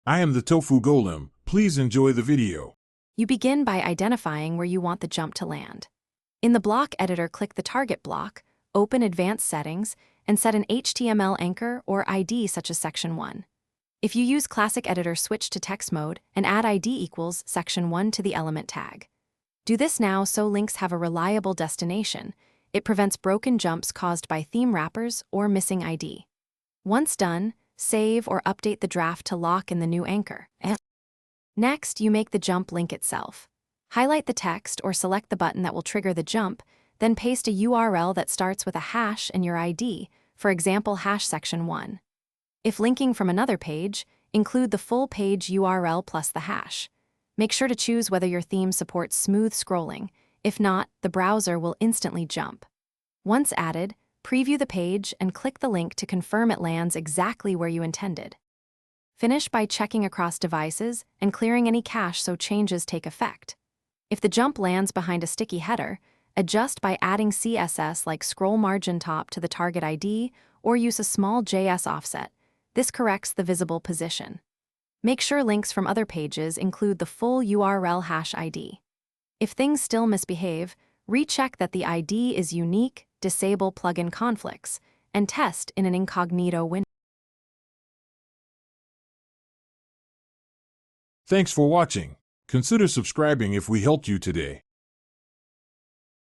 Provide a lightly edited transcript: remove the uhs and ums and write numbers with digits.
I am the Tofu Golem. Please enjoy the video. You begin by identifying where you want the jump to land. In the block editor, click the target block, open Advanced Settings, and set an HTML anchor or ID such as Section 1. If you use Classic Editor, switch to text mode and add ID equals Section 1 to the element tag. Do this now so links have a reliable destination. It prevents broken jumps caused by theme wrappers or missing ID. Once done, save or update the draft to lock in the new anchor. Next, you make the jump link itself. Highlight the text or select the button that will trigger the jump, then paste a URL that starts with a hash and your ID, for example #section 1. If linking from another page, include the full page URL plus the hash. Make sure to choose whether your theme supports smooth scrolling. If not, the browser will instantly jump. Once added, preview the page and click the link to confirm it lands exactly where you intended. Finish by checking across devices and clearing any cache so changes take effect. If the jump lands behind a sticky header, adjust by adding CSS like scroll margin top to the target ID or use a small JS offset. This corrects the visible position. Make sure links from other pages include the full URL hash ID. If things still misbehave, recheck that the ID is unique, disable plugin conflicts, and test in an incognito window. Thanks for watching. Consider subscribing if we helped you today.